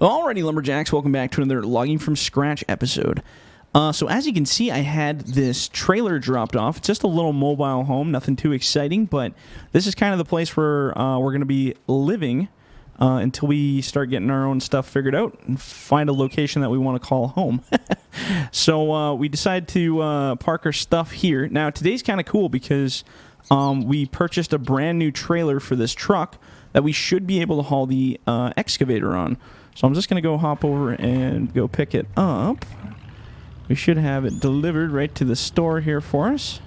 Alrighty, Lumberjacks, welcome back to another Logging from Scratch episode. So as you can see, I had this trailer dropped off. It's just a little mobile home, nothing too exciting, but this is kind of the place where we're going to be living until we start getting our own stuff figured out and find a location that we want to call home. So we decided to park our stuff here. Now, today's kind of cool because we purchased a brand new trailer for this truck that we should be able to haul the excavator on. So I'm just going to go hop over and go pick it up. We should have it delivered right to the store here for us.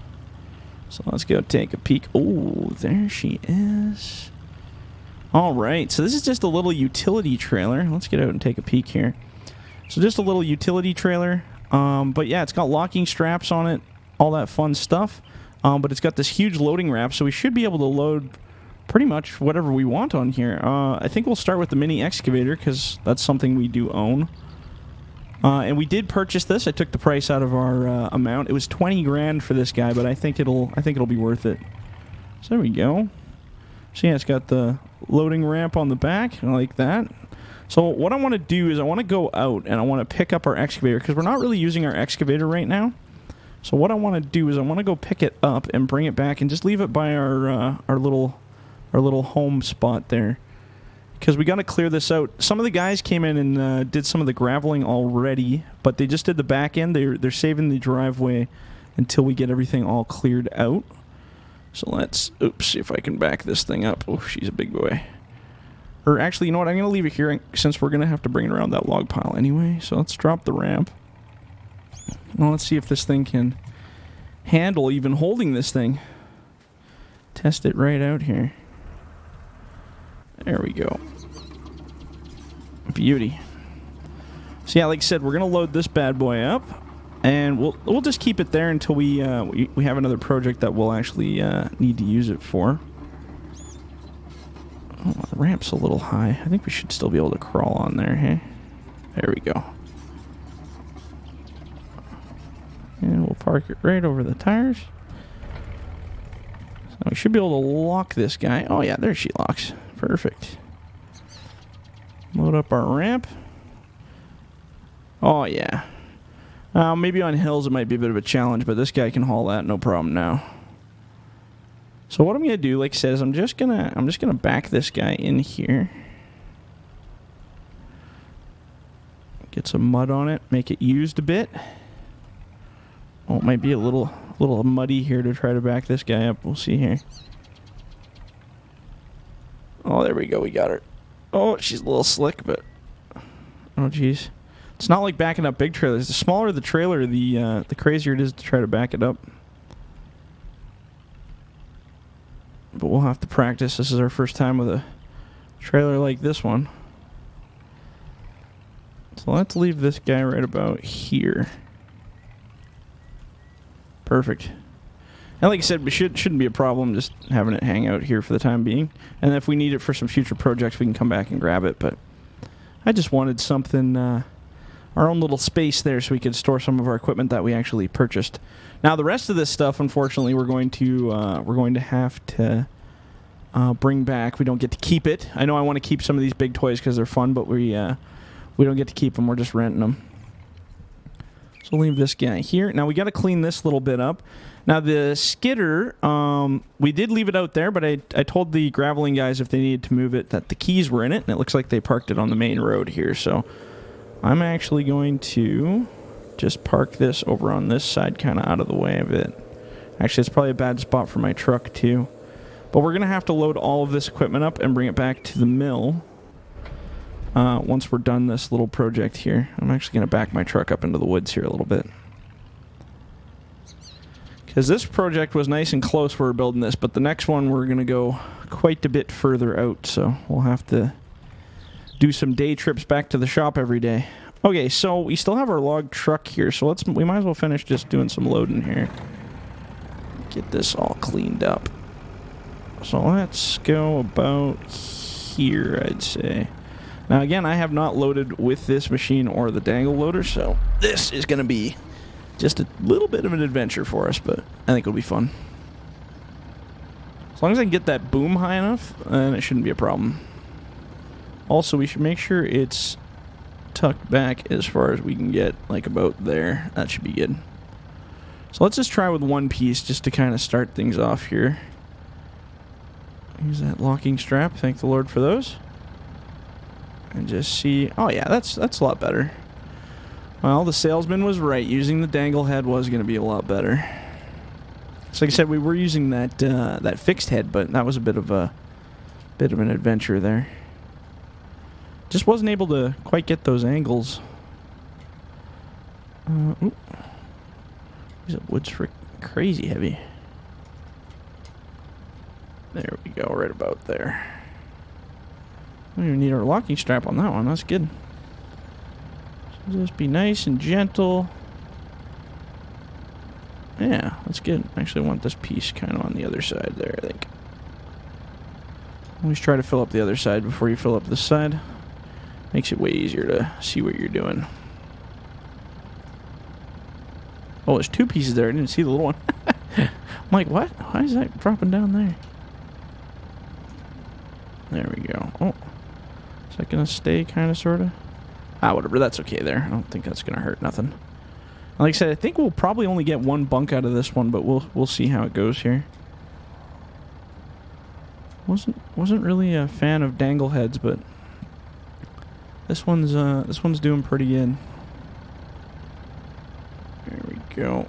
So let's go take a peek. Oh, there she is. All right, so this is just a little utility trailer. Let's get out and take a peek here. So just a little utility trailer. But yeah, it's got locking straps on it, all that fun stuff. But it's got this huge loading ramp, so we should be able to load pretty much whatever we want on here. I think we'll start with the mini excavator because that's something we do own. And we did purchase this. I took the price out of our amount. It was 20 grand for this guy, but I think it'll be worth it. So there we go. So yeah, it's got the loading ramp on the back. I like that. So what I want to do is I want to go out and I want to pick up our excavator because we're not really using our excavator right now. So what I want to do is I want to go pick it up and bring it back and just leave it by our little home spot there, because we got to clear this out. Some of the guys came in and did some of the graveling already, but they just did the back end. They're saving the driveway until we get everything all cleared out. So let's see if I can back this thing up. Oh, she's a big boy. Or actually, you know what? I'm going to leave it here since we're going to have to bring it around that log pile anyway. So let's drop the ramp. Well, let's see if this thing can handle even holding this thing. Test it right out here. There we go. Beauty. So yeah, like I said, we're gonna load this bad boy up, and we'll just keep it there until we have another project that we'll actually need to use it for. Oh, the ramp's a little high. I think we should still be able to crawl on there, hey? There we go. And we'll park it right over the tires. So we should be able to lock this guy. Oh yeah, there she locks. Perfect. Load up our ramp. Oh, yeah. Maybe on hills it might be a bit of a challenge, but this guy can haul that no problem now. So what I'm going to do, like I said, is I'm just gonna back this guy in here. Get some mud on it, make it used a bit. Oh, it might be a little muddy here to try to back this guy up. We'll see here. Oh, there we go. We got her. Oh, she's a little slick, but... Oh, jeez. It's not like backing up big trailers. The smaller the trailer, the crazier it is to try to back it up. But we'll have to practice. This is our first time with a trailer like this one. So let's leave this guy right about here. Perfect. And like I said, we shouldn't be a problem just having it hang out here for the time being. And if we need it for some future projects, we can come back and grab it. But I just wanted something, our own little space there so we could store some of our equipment that we actually purchased. Now, the rest of this stuff, unfortunately, we're going to have to bring back. We don't get to keep it. I know I want to keep some of these big toys because they're fun, but we don't get to keep them. We're just renting them. So we'll leave this guy here. Now, we got to clean this little bit up. Now, the skidder, we did leave it out there, but I told the graveling guys if they needed to move it that the keys were in it, and it looks like they parked it on the main road here. So I'm actually going to just park this over on this side, kind of out of the way of it. Actually, it's probably a bad spot for my truck, too. But we're going to have to load all of this equipment up and bring it back to the mill once we're done this little project here. I'm actually going to back my truck up into the woods here a little bit. Because this project was nice and close where we're building this, but the next one we're going to go quite a bit further out, so we'll have to do some day trips back to the shop every day. Okay, so we still have our log truck here, so we might as well finish just doing some loading here. Get this all cleaned up. So let's go about here, I'd say. Now again, I have not loaded with this machine or the dangle loader, so this is going to be just a little bit of an adventure for us, but I think it'll be fun. As long as I can get that boom high enough, then it shouldn't be a problem. Also, we should make sure it's tucked back as far as we can get, like about there. That should be good. So let's just try with one piece just to kind of start things off here. Use that locking strap. Thank the Lord for those. And just see. Oh yeah, that's a lot better. Well, the salesman was right. Using the dangle head was going to be a lot better. So like I said, we were using that that fixed head, but that was a bit of an adventure there. Just wasn't able to quite get those angles. These wood's crazy heavy. There we go, right about there. We don't even need our locking strap on that one. That's good. So just be nice and gentle. Yeah, that's good. I actually want this piece kind of on the other side there, I think. Always try to fill up the other side before you fill up this side. Makes it way easier to see what you're doing. Oh, there's two pieces there. I didn't see the little one. I'm like, what? Why is that dropping down there? There we go. Oh, is that going to stay kind of, sort of? Ah, whatever. That's okay there. I don't think that's going to hurt nothing. Like I said, I think we'll probably only get one bunk out of this one, but we'll see how it goes here. Wasn't really a fan of dangle heads, but this one's doing pretty good. There we go.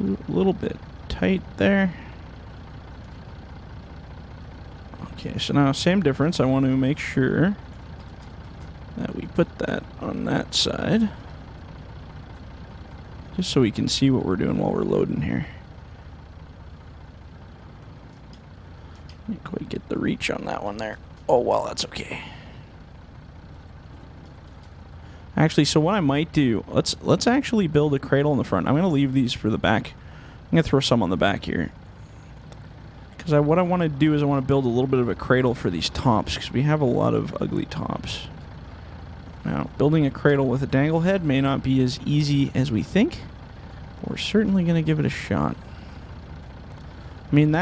A little bit tight there. Okay, so now same difference. I want to make sure that we put that on that side, just so we can see what we're doing while we're loading here. Didn't quite get the reach on that one there. Oh well, that's okay. Actually, so what I might do, let's actually build a cradle in the front. I'm going to leave these for the back. I'm going to throw some on the back here. Because what I want to do is I want to build a little bit of a cradle for these tops, because we have a lot of ugly tops. Now, building a cradle with a dangle head may not be as easy as we think. But we're certainly going to give it a shot. I mean,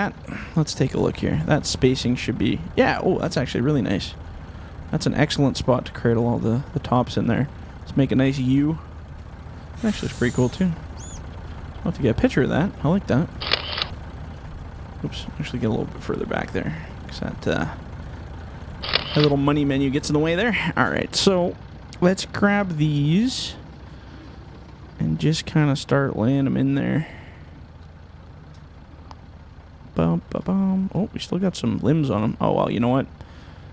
let's take a look here. That spacing should be, yeah, oh, that's actually really nice. That's an excellent spot to cradle all the tops in there. Let's make a nice U. Actually, it's pretty cool, too. I'll have to get a picture of that. I like that. Oops, actually get a little bit further back there, because that little money menu gets in the way there. Alright, so let's grab these and just kind of start laying them in there. Bum, ba, bum. Oh, we still got some limbs on them. Oh, well, you know what?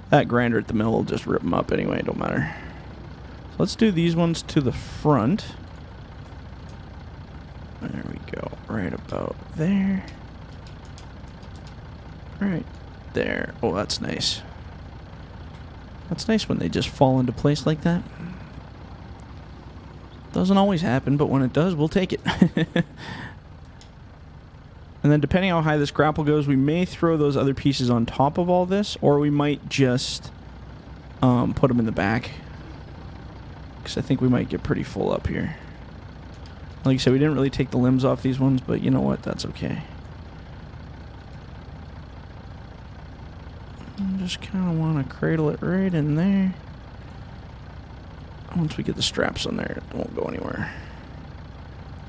That grinder at the mill will just rip them up anyway. Don't matter. So let's do these ones to the front. There we go. Right about there. Right there. Oh, that's nice. That's nice when they just fall into place like that. Doesn't always happen, but when it does, we'll take it. And then depending on how high this grapple goes, we may throw those other pieces on top of all this, or we might just put them in the back. Because I think we might get pretty full up here. Like I said, we didn't really take the limbs off these ones, but you know what? That's okay. Just kind of want to cradle it right in there. Once we get the straps on there, it won't go anywhere.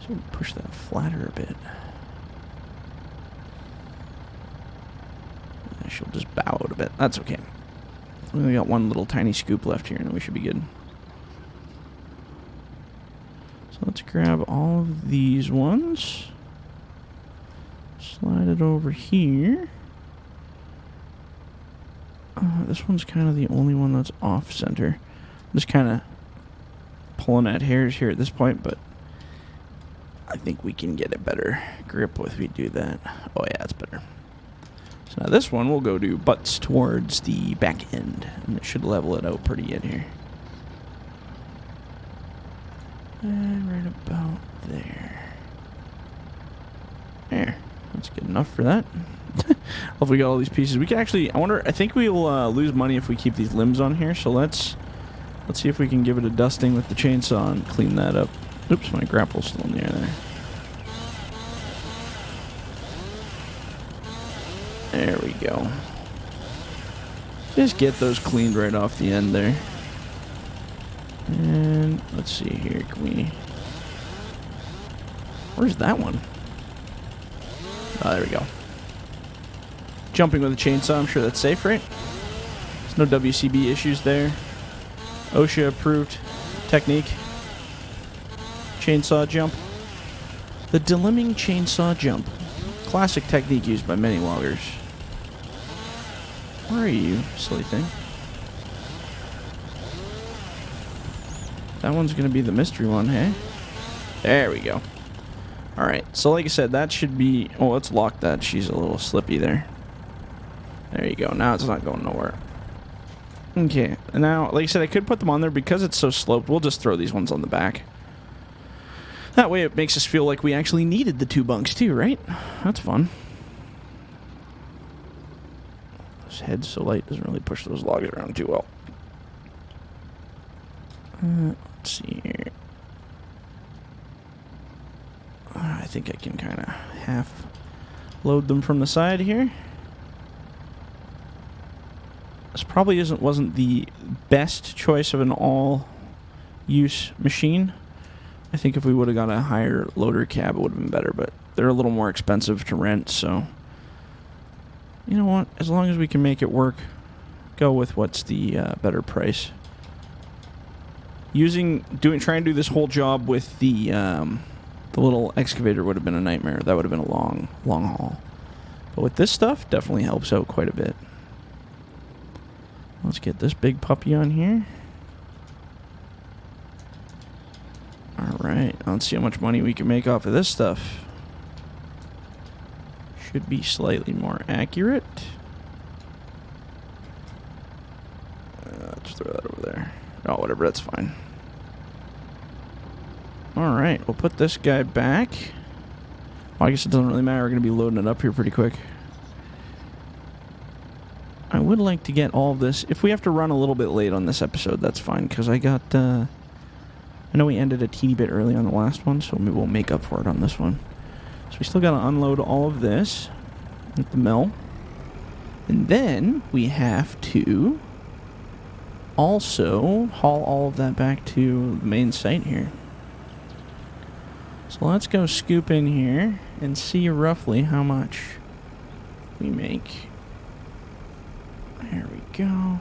So we'll push that flatter a bit. She'll just bow out a bit. That's okay. We only got one little tiny scoop left here, and we should be good. So let's grab all of these ones. Slide it over here. This one's kind of the only one that's off center. I'm just kind of pulling at hairs here at this point, but I think we can get a better grip if we do that. Oh yeah, that's better. So now this one will go to butts towards the back end, and it should level it out pretty good here. And right about there. There. That's good enough for that. If we got all these pieces, we can actually, I think we'll lose money if we keep these limbs on here, so let's see if we can give it a dusting with the chainsaw and clean that up. Oops, my grapple's still in the air there. There we go. Just get those cleaned right off the end there. And let's see here. Can we... Where's that one? Oh, there we go. Jumping with a chainsaw, I'm sure that's safe, right? There's no WCB issues there. OSHA approved technique. Chainsaw jump. The delimbing chainsaw jump. Classic technique used by many loggers. Where are you, silly thing? That one's going to be the mystery one, hey? There we go. Alright, so like I said, that should be... Oh, let's lock that. She's a little slippy there. There you go. Now it's not going nowhere. Okay, and now, like I said, I could put them on there because it's so sloped. We'll just throw these ones on the back. That way it makes us feel like we actually needed the 2 bunks too, right? That's fun. This head's so light, doesn't really push those logs around too well. Let's see here. I think I can kind of half load them from the side here. This probably wasn't the best choice of an all-use machine. I think if we would have got a higher loader cab, it would have been better, but they're a little more expensive to rent, so... You know what? As long as we can make it work, go with what's the better price. Trying to do this whole job with the little excavator would have been a nightmare. That would have been a long haul. But with this stuff, definitely helps out quite a bit. Let's get this big puppy on here. Alright, let's see how much money we can make off of this stuff. Should be slightly more accurate. Let's throw that over there. Oh, whatever, that's fine. Alright, we'll put this guy back. Well, I guess it doesn't really matter. We're going to be loading it up here pretty quick. I would like to get all of this. If we have to run a little bit late on this episode, that's fine, because I got... I know we ended a teeny bit early on the last one, so maybe we'll make up for it on this one. So we still got to unload all of this at the mill. And then we have to also haul all of that back to the main site here. So let's go scoop in here and see roughly how much we make. There we go.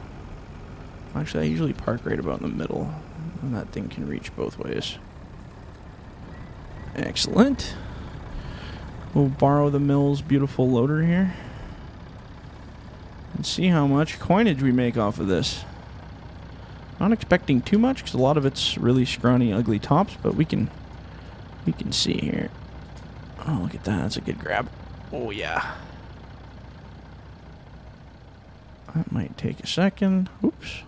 Actually, I usually park right about in the middle, and that thing can reach both ways. Excellent. We'll borrow the mill's beautiful loader here and see how much coinage we make off of this. Not expecting too much because a lot of it's really scrawny, ugly tops, but we can see here. Oh, look at that. That's a good grab. Oh, yeah. That might take a second. Oops.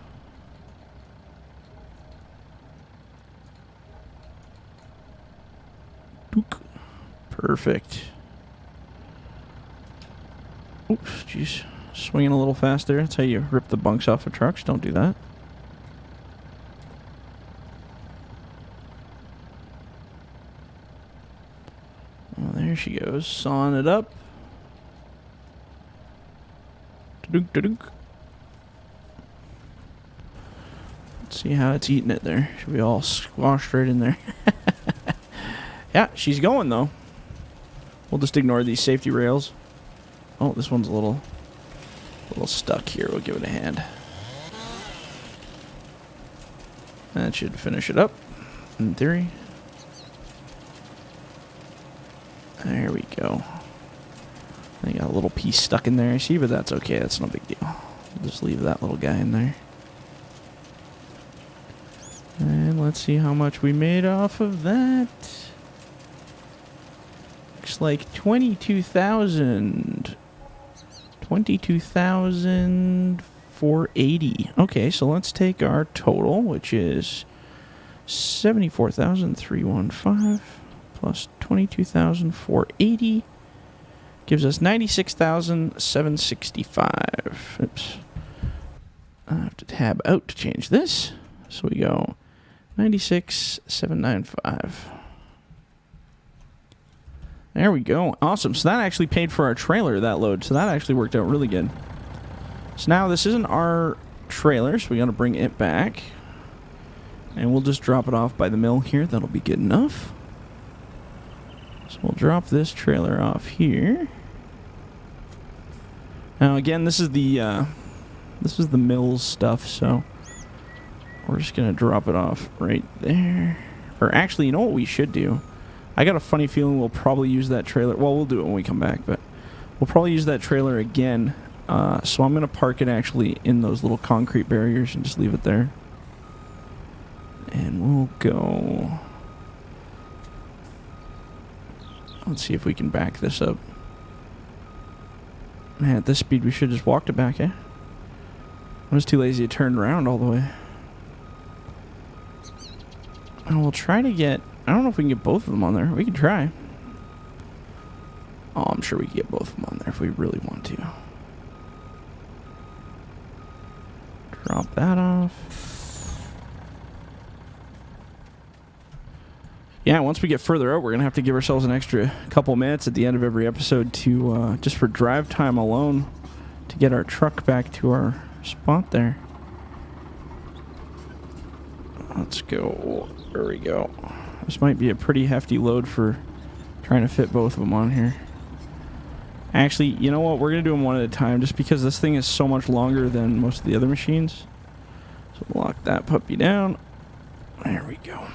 Dook. Perfect. Oops, jeez. Swinging a little fast there. That's how you rip the bunks off of trucks. Don't do that. Well, there she goes. Sawing it up. Ta-dunk, ta-dunk. Let's see how it's eating it there. Should be all squashed right in there. Yeah, she's going though. We'll just ignore these safety rails. Oh, this one's a little stuck here. We'll give it a hand. That should finish it up, in theory. There we go. I got a little piece stuck in there, I see, but that's okay. That's no big deal. We'll just leave that little guy in there. And let's see how much we made off of that. Looks like 22,000. 22,480. Okay, so let's take our total, which is 74,315 plus 22,480 gives us 96,765. Oops. I have to tab out to change this. So we go 96,795. There we go. Awesome. So that actually paid for our trailer, that load. So that actually worked out really good. So now this isn't our trailer, so we got to bring it back. And we'll just drop it off by the mill here. That'll be good enough. So we'll drop this trailer off here. Now again, this is the mill's stuff, so we're just gonna drop it off right there. Or actually, you know what we should do? I got a funny feeling we'll probably use that trailer. Well, we'll do it when we come back, but we'll probably use that trailer again. So I'm gonna park it actually in those little concrete barriers and just leave it there. And we'll go. Let's see if we can back this up. Man, at this speed, we should have just walked it back, eh? I was too lazy to turn around all the way. And we'll try to get... I don't know if we can get both of them on there. We can try. Oh, I'm sure we can get both of them on there if we really want to. Drop that off. Yeah, once we get further out, we're going to have to give ourselves an extra couple minutes at the end of every episode to, just for drive time alone, to get our truck back to our spot there. Let's go. There we go. This might be a pretty hefty load for trying to fit both of them on here. Actually, you know what? We're going to do them one at a time just because this thing is so much longer than most of the other machines. So we'll lock that puppy down. There we go.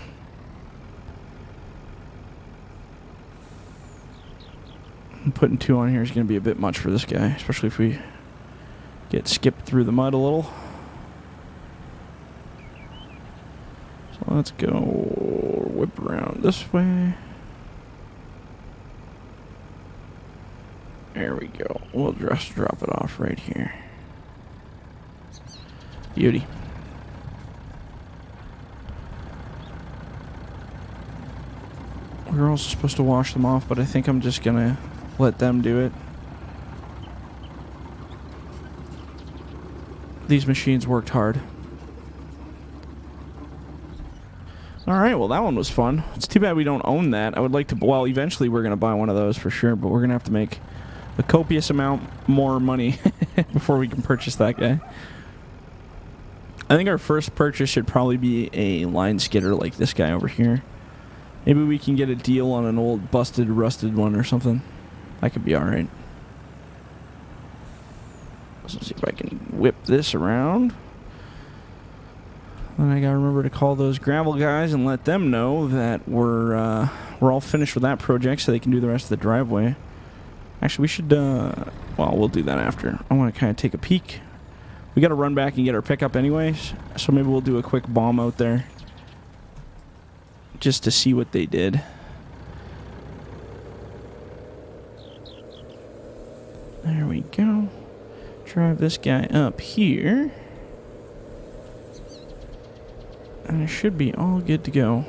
Putting two on here is going to be a bit much for this guy, especially if we get skipped through the mud a little. So let's go whip around this way. There we go. We'll just drop it off right here. Beauty. We were also supposed to wash them off, but I think I'm just going to let them do it. These machines worked hard. Alright, well that one was fun. It's too bad we don't own that. I would like to... Well, eventually we're going to buy one of those for sure, but we're going to have to make a copious amount more money before we can purchase that guy. I think our first purchase should probably be a line skidder like this guy over here. Maybe we can get a deal on an old busted, rusted one or something. That could be alright. Let's see if I can whip this around. Then I gotta remember to call those gravel guys and let them know that we're all finished with that project so they can do the rest of the driveway. Actually, we should, well, we'll do that after. I want to kind of take a peek. We gotta run back and get our pickup anyways, so maybe we'll do a quick bomb out there just to see what they did. There we go. Drive this guy up here. And it should be all good to go.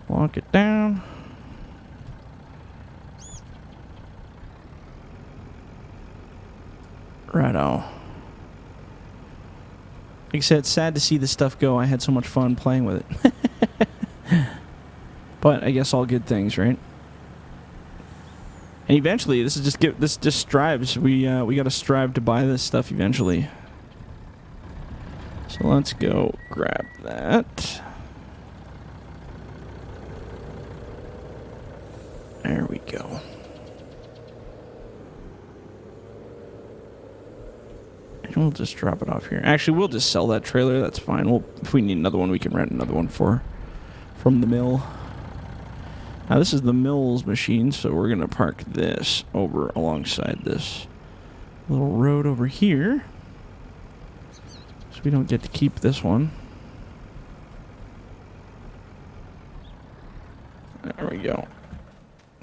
Lock it down. Righto. Like I said, it's sad to see this stuff go. I had so much fun playing with it. But I guess all good things, right? And eventually, this just strives. We got to strive to buy this stuff eventually. So let's go grab that. There we go. And we'll just drop it off here. Actually, we'll just sell that trailer. That's fine. If we need another one, we can rent another one from the mill. Now, this is the mill's machine, so we're going to park this over alongside this little road over here. So we don't get to keep this one. There we go.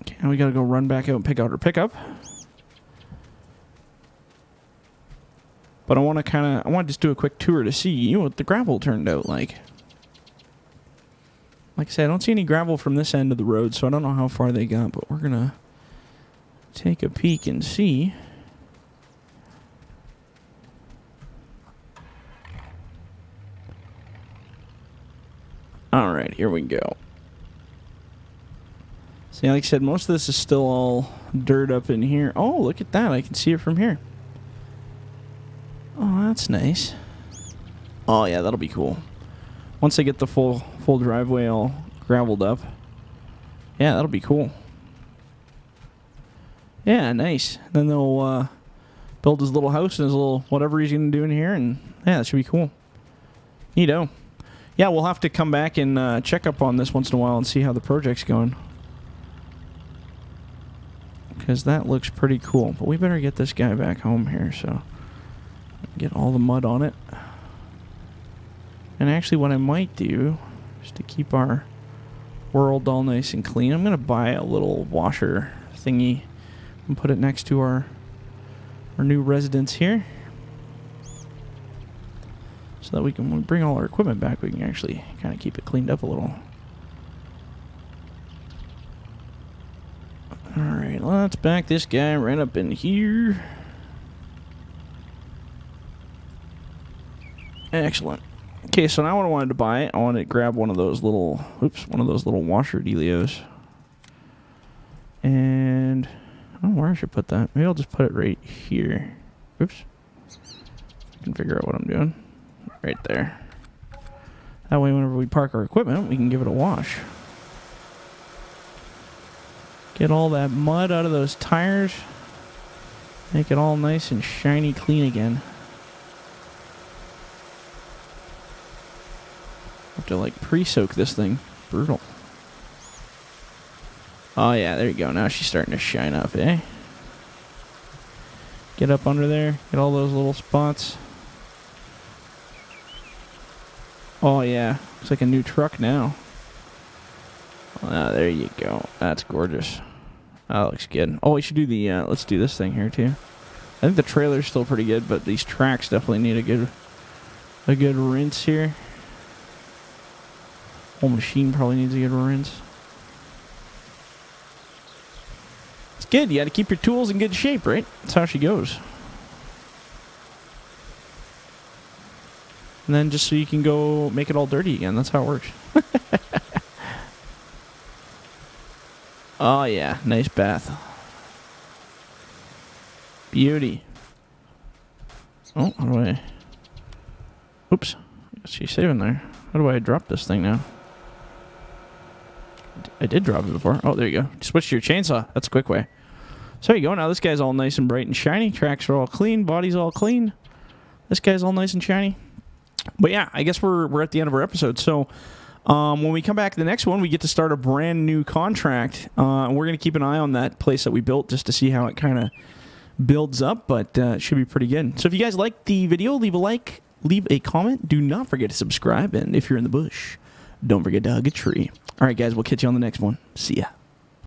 Okay, now we got to go run back out and pick out our pickup. But I want to just do a quick tour to see what the gravel turned out like. Like I said, I don't see any gravel from this end of the road, so I don't know how far they got, but we're going to take a peek and see. All right, here we go. See, like I said, most of this is still all dirt up in here. Oh, look at that. I can see it from here. Oh, that's nice. Oh, yeah, that'll be cool. Once they get the full driveway all graveled up. Yeah, that'll be cool. Yeah, nice. Then they'll build his little house and his little whatever he's going to do in here, and yeah, that should be cool. Neato. Yeah, we'll have to come back and check up on this once in a while and see how the project's going. Because that looks pretty cool. But we better get this guy back home here, so get all the mud on it. And actually what I might do, just to keep our world all nice and clean, I'm going to buy a little washer thingy and put it next to our new residence here. So that we can, when we bring all our equipment back, we can actually kind of keep it cleaned up a little. Alright, let's back this guy right up in here. Excellent. Okay, so now what I wanted to buy, I wanted to grab one of those little, one of those little washer dealios. And I don't know where I should put that. Maybe I'll just put it right here. Oops. I can figure out what I'm doing. Right there. That way whenever we park our equipment, we can give it a wash. Get all that mud out of those tires. Make it all nice and shiny clean again. Have to like pre-soak this thing. Brutal. Oh yeah, there you go. Now she's starting to shine up, eh? Get up under there. Get all those little spots. Oh yeah, looks like a new truck now. Ah, there you go. That's gorgeous. That looks good. Oh, we should do the, let's do this thing here too. I think the trailer's still pretty good, but these tracks definitely need a good rinse here. Whole machine probably needs a good rinse. It's good. You got to keep your tools in good shape, right? That's how she goes. And then just so you can go make it all dirty again. That's how it works. Oh, yeah. Nice bath. Beauty. Oh, how do I... Oops. She's saving there. How do I drop this thing now? I did drop it before. Oh, there you go. Switch to your chainsaw. That's a quick way. So there you go. Now this guy's all nice and bright and shiny. Tracks are all clean. Body's all clean. This guy's all nice and shiny. But yeah, I guess we're at the end of our episode. So when we come back to the next one, we get to start a brand new contract. And we're going to keep an eye on that place that we built just to see how it kind of builds up. But it should be pretty good. So if you guys liked the video, leave a like, leave a comment. Do not forget to subscribe. And if you're in the bush, don't forget to hug a tree. All right, guys, we'll catch you on the next one. See ya.